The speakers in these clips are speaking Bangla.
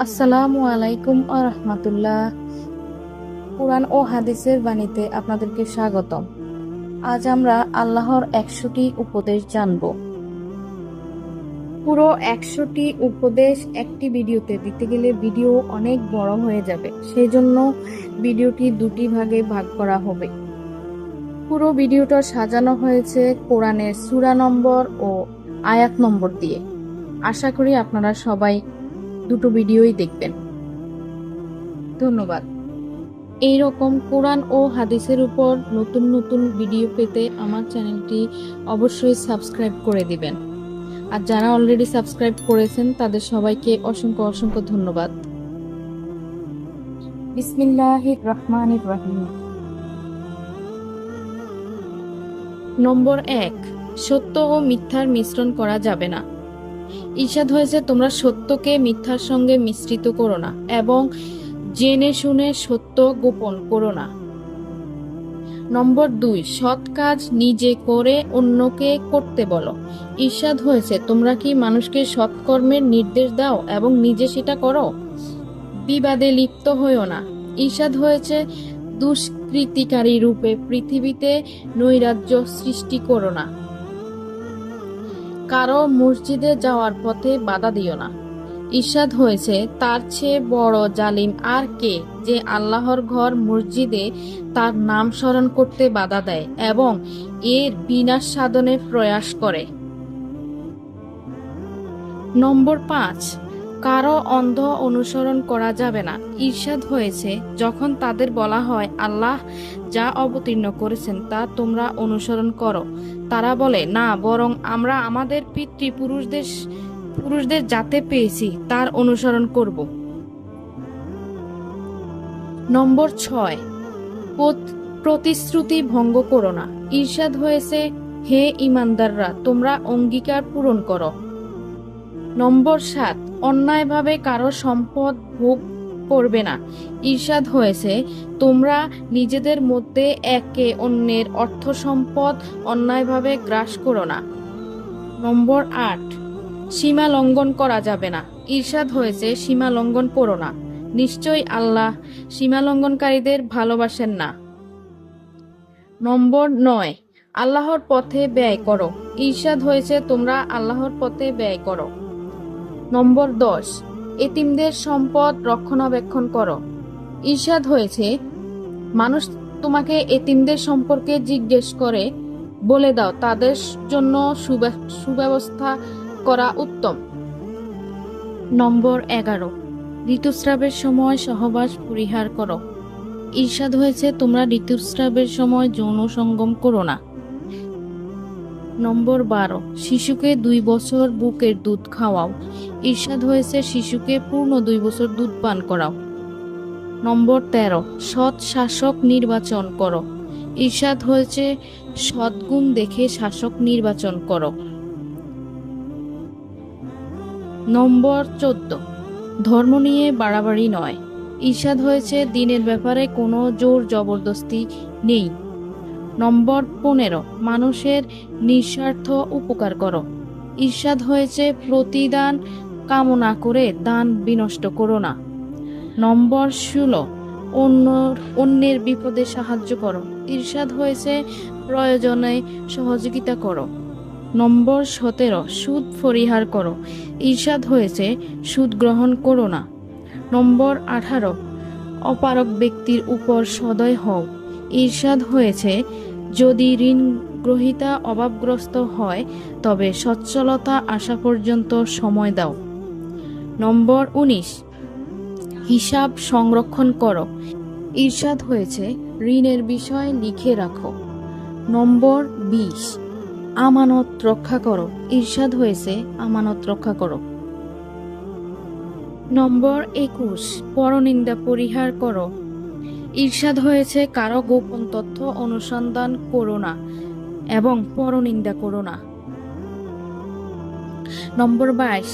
আসসালামু আলাইকুম রাহমাতুল্লাহ। কুরআন ও হাদিসের বাণীতে আপনাদেরকে স্বাগতম। আজ আমরা আল্লাহর 100টি উপদেশ জানব। পুরো 100টি উপদেশ একটি ভিডিওতে দিতে গেলে ভিডিও অনেক বড় হয়ে যাবে, সেই জন্য ভিডিওটি দুটি ভাগে ভাগ করা হবে। পুরো ভিডিওটা সাজানো হয়েছে কোরআনের সূরা নম্বর ও আয়াত নম্বর দিয়ে। আশা করি আপনারা সবাই দুটো ভিডিওই দেখবেন। ধন্যবাদ। এই রকম কোরআন ও হাদিসের উপর নতুন নতুন ভিডিও পেতে আমার চ্যানেলটি অবশ্যই সাবস্ক্রাইব করে দিবেন। আর যারা অলরেডি সাবস্ক্রাইব করেছেন তাদের সবাইকে অসংখ্য অসংখ্য ধন্যবাদ। বিসমিল্লাহির রহমানির রহিম। নম্বর 1, সত্য ও মিথ্যার মিশ্রণ করা যাবে না। ঈর্ষাদ হয়েছে তোমরা সত্যকে মিথ্যার সঙ্গে মিশ্রিত করো না এবং জেনে শুনে সত্য গোপন করো না। নম্বর 2, সৎ কাজ নিজে করে অন্যকে করতে বলো। ঈর্ষাদ হয়েছে তোমরা কি মানুষকে সৎকর্মের নির্দেশ দাও এবং নিজে সেটা করো। বিবাদে লিপ্ত হইও না। ঈর্ষাদ হয়েছে দুষ্কৃতিকারী রূপে পৃথিবীতে নৈরাজ্য সৃষ্টি করো না। কারো মসজিদে যাওয়ার পথে বাধা দিও না। ঈর্ষাদ হয়েছে তার চেয়ে বড় জালিম আর কে, যে আল্লাহর ঘর মসজিদে তার নাম স্মরণ করতে বাধা দেয় এবং এর বিনাশ সাধনের প্রয়াস করে। নম্বর 5, কারো অন্ধ অনুসরণ করা যাবে না। ঈর্ষাদ হয়েছে যখন তাদের বলা হয় আল্লাহ যা অবতীর্ণ করেছেন তা তোমরা অনুসরণ করো, তারা বলে না, বরং আমরা আমাদের পুরুষদের যাতে পেয়েছি তার অনুসরণ করব। নম্বর 6, প্রতিশ্রুতি ভঙ্গ করো না। ঈর্ষাদ হয়েছে হে ঈমানদাররা তোমরা অঙ্গীকার পূরণ করো। নম্বর 7, অন্যায়ভাবে কারো সম্পদ ভোগ করবে না। ঈর্ষাদ হয়েছে তোমরা নিজেদের মধ্যে একে অন্যের অর্থ সম্পদ অন্যায়ভাবে গ্রাস করো না। নম্বর 8, সীমা লঙ্ঘন করা যাবে না। ঈর্ষাদ হয়েছে সীমা লঙ্ঘন করো না, নিশ্চয়ই আল্লাহ সীমা লঙ্ঘনকারীদের ভালোবাসেন না। নম্বর 9, আল্লাহর পথে ব্যয় করো। ঈর্ষাদ হয়েছে তোমরা আল্লাহর পথে ব্যয় করো। নম্বর 10, এতিমদের সম্পদ রক্ষণাবেক্ষণ করো। ঈর্ষাদ হয়েছে মানুষ তোমাকে এতিমদের সম্পর্কে জিজ্ঞেস করে বলে দাও তাদের জন্য সুব্যবস্থা করা উত্তম। নম্বর 11, ঋতুস্রাবের সময় সহবাস পরিহার করো। ঈর্ষাদ হয়েছে তোমরা ঋতুস্রাবের সময় যৌন সঙ্গম করো না। নম্বর 12, শিশুকে 2 বছর বুকের দুধ খাওয়াও। ঈর্ষাদ হয়েছে শিশুকে পূর্ণ 2 বছর দুধ পান করাও। নম্বর 13, সৎ শাসক নির্বাচন করো। ঈর্ষাদ হয়েছে সদ্গুণ দেখে শাসক নির্বাচন করো। নম্বর 14, ধর্ম নিয়ে বাড়াবাড়ি নয়। ঈর্ষাদ হয়েছে দিনের ব্যাপারে কোনো জোর জবরদস্তি নেই। নম্বর 15, মানুষের নিঃস্বার্থ উপকার করো। ঈর্ষাদ হয়েছে প্রতিদান কামনা করে দান বিনষ্ট করো না। নম্বর 16, অন্যের বিপদে সাহায্য করো। ঈর্ষাদ হয়েছে প্রয়োজনে সহযোগিতা করো। নম্বর 17, সুদ পরিহার করো। ঈর্ষাদ হয়েছে সুদ গ্রহণ করো না। নম্বর 18, অপারগ ব্যক্তির উপর সদয় হও। ঈর্ষাদ হয়েছে যদি ঋণ গ্রহীতা অভাবগ্রস্ত হয় তবে সচ্ছলতা আসা পর্যন্ত সময় দাও। নম্বর 19, হিসাব সংরক্ষণ করো। ঈর্ষাদ হয়েছে ঋণের বিষয় লিখে রাখো। নম্বর 20, আমানত রক্ষা করো। ঈর্ষাদ হয়েছে আমানত রক্ষা করো। নম্বর 21, পরনিন্দা পরিহার করো। ঈর্ষাদ হয়েছে কারো গোপন তথ্য অনুসন্ধান করো না এবং পরনিন্দা করো না। নম্বর 22,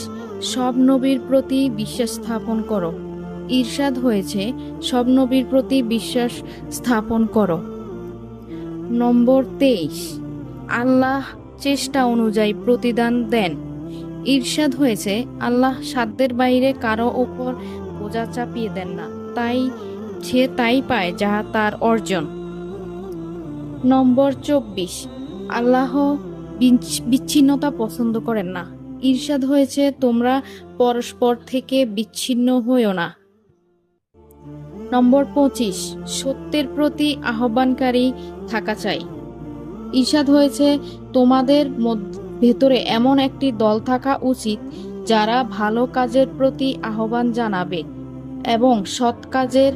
সব নবীর প্রতি বিশ্বাস স্থাপন করো। ঈর্ষাদ হয়েছে সব নবীর প্রতি বিশ্বাস স্থাপন করো। নম্বর 23, আল্লাহ চেষ্টা অনুযায়ী প্রতিদান দেন। ঈর্ষাদ হয়েছে আল্লাহ সাধ্যের বাইরে কারো ওপর বোঝা চাপিয়ে দেন না, তাই সে তাই পায় যা তার অর্জন। নম্বর 24, আল্লাহ বিচ্ছিন্নতা পছন্দ করেন না। ঈর্ষাদ হয়েছে তোমরা পরস্পর থেকে বিচ্ছিন্ন হইও না। নম্বর 25, সত্যের প্রতি আহ্বানকারী থাকা চাই। ঈর্ষাদ হয়েছে তোমাদের ভেতরে এমন একটি দল থাকা উচিত যারা ভালো কাজের প্রতি আহ্বান জানাবে এবং সৎ কাজের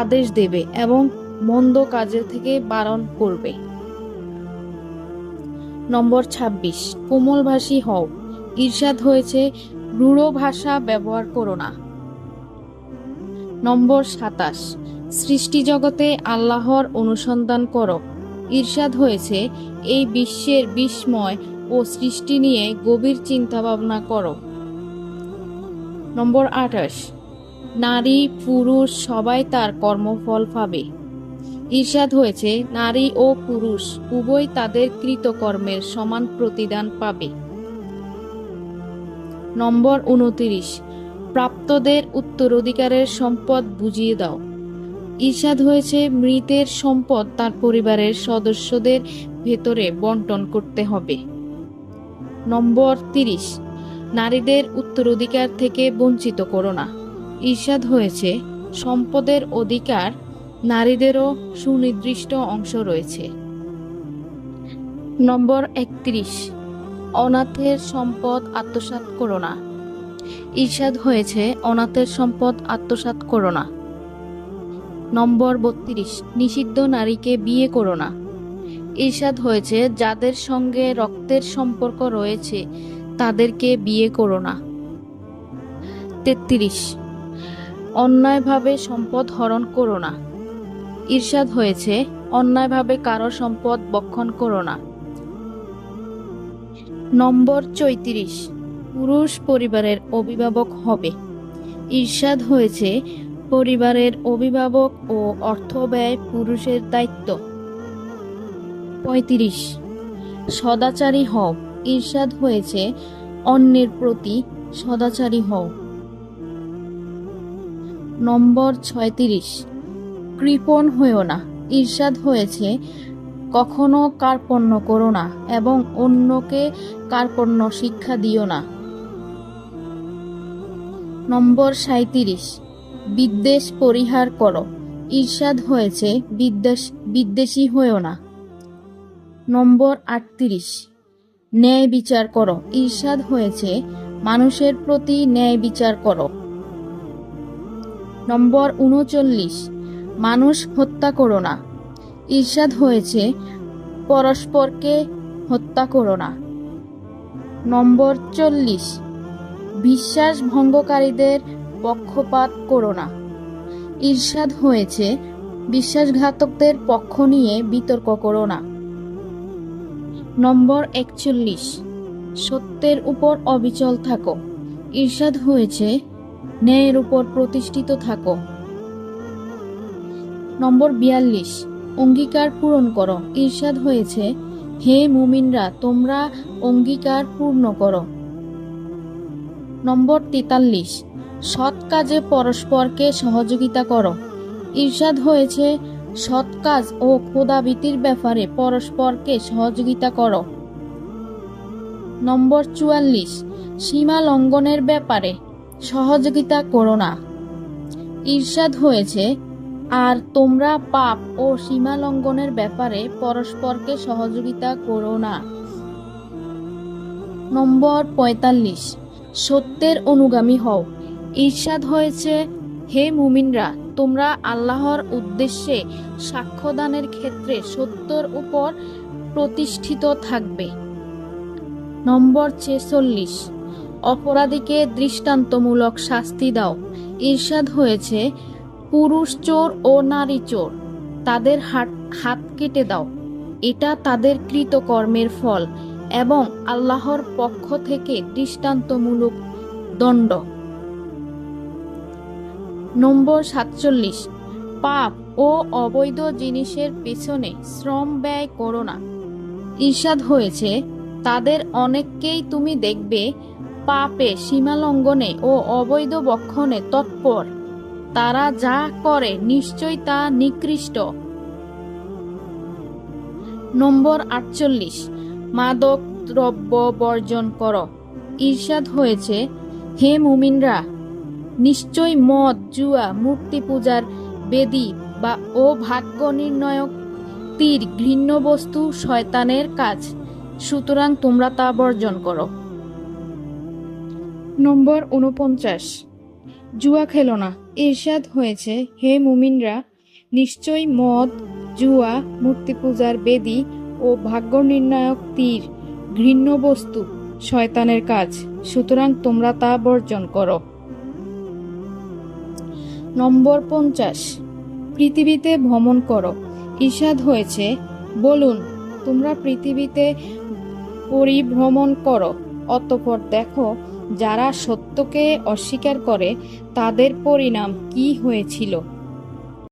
আদেশ দেবে এবং মন্দ কাজের থেকে বারণ করবে। নম্বর 26, কোমলভাষী হও। ঈর্ষাদ হয়েছে রূঢ় ভাষা ব্যবহার করো না। নম্বর 27, সৃষ্টি জগতে আল্লাহর অনুসন্ধান করো। ঈর্ষাদ হয়েছে এই বিশ্বের বিস্ময় ও সৃষ্টি নিয়ে গভীর চিন্তা ভাবনা করো। নম্বর 28, নারী পুরুষ সবাই তার কর্মফল পাবে। ঈর্ষাদ হয়েছে নারী ও পুরুষ উভয় তাদের কৃতকর্মের সমান প্রতিদান পাবে। নম্বর 29, প্রাপ্তদের উত্তরাধিকারের সম্পদ বুঝিয়ে দাও। ঈর্ষাদ হয়েছে মৃতের সম্পদ তার পরিবারের সদস্যদের ভেতরে বন্টন করতে হবে। নম্বর 30, নারীদের উত্তরাধিকার থেকে বঞ্চিত করো না। ঈর্ষাদ হয়েছে সম্পদের অধিকার নারীদেরও সুনির্দিষ্ট অংশ রয়েছে। নম্বর 31, অনাথের সম্পদ আত্মসাৎ করো না। ঈর্ষাদ হয়েছে অনাথের সম্পদ আত্মসাৎ করো না। নম্বর 32, নিষিদ্ধ নারীকে বিয়ে করো না। ঈর্ষাদ হয়েছে যাদের সঙ্গে রক্তের সম্পর্ক রয়েছে তাদেরকে বিয়ে করো না। 33, অন্যায়ভাবে সম্পদ হরণ করো না। ঈর্ষাদ হয়েছে অন্যায়ভাবে কারো সম্পদ ভক্ষণ করো না। নম্বর 34, পুরুষ পরিবারের অভিভাবক হবে। ঈর্ষাদ হয়েছে পরিবারের অভিভাবক ও অর্থ ব্যয় পুরুষের দায়িত্ব। 35, সদাচারী হও। ঈর্ষাদ হয়েছে অন্যের প্রতি সদাচারী হও। নম্বর 36, কৃপণ হইও না। ঈর্ষাদ হয়েছে কখনো কার্পণ্য করো না এবং অন্যকে কার্পণ্য শিক্ষা দিও না। নম্বর 37, বিদ্বেষ পরিহার করো। ঈর্ষাদ হয়েছে বিদ্বেষী হইও না। নম্বর 38, ন্যায় বিচার করো। ঈর্ষাদ হয়েছে মানুষের প্রতি ন্যায় বিচার করো। নম্বর 39, মানুষ হত্যা করো না। ঈর্ষাদ হয়েছে পরস্পরকে হত্যা করো না। নম্বর 40, বিশ্বাস ভঙ্গকারীদের পক্ষপাত করো না। ঈর্ষাদ হয়েছে বিশ্বাসঘাতকদের পক্ষ নিয়ে বিতর্ক করো না। নম্বর 41, সত্যের উপর অবিচল থাকো। ঈর্ষাদ হয়েছে ন্যায়ের উপর প্রতিষ্ঠিত থাকো। নম্বর 42, অঙ্গীকার পূরণ করো। ঈর্ষাদ হয়েছে হে মুমিনরা তোমরা অঙ্গীকার পূর্ণ করো। নম্বর 43, সৎ কাজে পরস্পরকে সহযোগিতা করো। ঈর্ষাদ হয়েছে সৎ কাজ ও খোদাভীতির ব্যাপারে পরস্পরকে সহযোগিতা করো। নম্বর 44, সীমা লঙ্ঘনের ব্যাপারে সহযোগিতা করো না। ঈর্ষাদ হয়েছে আর তোমরা পাপ ও সীমা লঙ্ঘনের ব্যাপারে পরস্পরকে সহযোগিতা করো না। নম্বর 45, সত্যের অনুগামী হও। ঈর্ষাদ হয়েছে হে মুমিনরা তোমরা আল্লাহর উদ্দেশ্যে সাক্ষ্যদানের ক্ষেত্রে সত্যের উপর প্রতিষ্ঠিত থাকবে। নম্বর 46, অপরাধীকে দৃষ্টান্তমূলক শাস্তি দাও। ঈর্ষাদ হয়েছে পুরুষ চোর ও নারী চোর তাদের হাত কেটে দাও, এটা তাদের কৃতকর্মের ফল এবং আল্লাহর পক্ষ থেকে দৃষ্টান্তমূলক দণ্ড। নম্বর 47, পাপ ও অবৈধ জিনিসের পেছনে শ্রম ব্যয় করো না। ঈর্ষাদ হয়েছে তাদের অনেককেই তুমি দেখবে পাপে, সীমালঙ্ঘনে ও অবৈধ বক্ষণে তৎপর। তারা যা করে নিশ্চয় তা নিকৃষ্ট। নম্বর 48, মাদক দ্রব্য বর্জন করো। ইরশাদ হয়েছে, হে মুমিনরা, নিশ্চয় মদ, জুয়া, মূর্তি পূজার বেদী ও ভাগ্য নির্ণায়ক তীর ঘৃণ্য বস্তু, শয়তানের কাজ, সুতরাং তোমরা তা বর্জন করো। নম্বর 49, জুয়া খেলো না। ইরশাদ হয়েছে, হে মুমিনরা, নিশ্চয় মদ, জুয়া, মূর্তি পূজার বেদী ও ভাগ্য নির্ণায়ক তীর ঘৃণ্য বস্তু, শয়তানের কাজ, সুতরাং তোমরা তা বর্জন করো। নম্বর 50, পৃথিবীতে ভ্রমণ করো। ইরশাদ হয়েছে, বলুন, তোমরা পৃথিবীতে পরিভ্রমণ করো, অতঃপর দেখো যারা সত্যকে অস্বীকার করে তাদের পরিণাম কি হয়েছিল।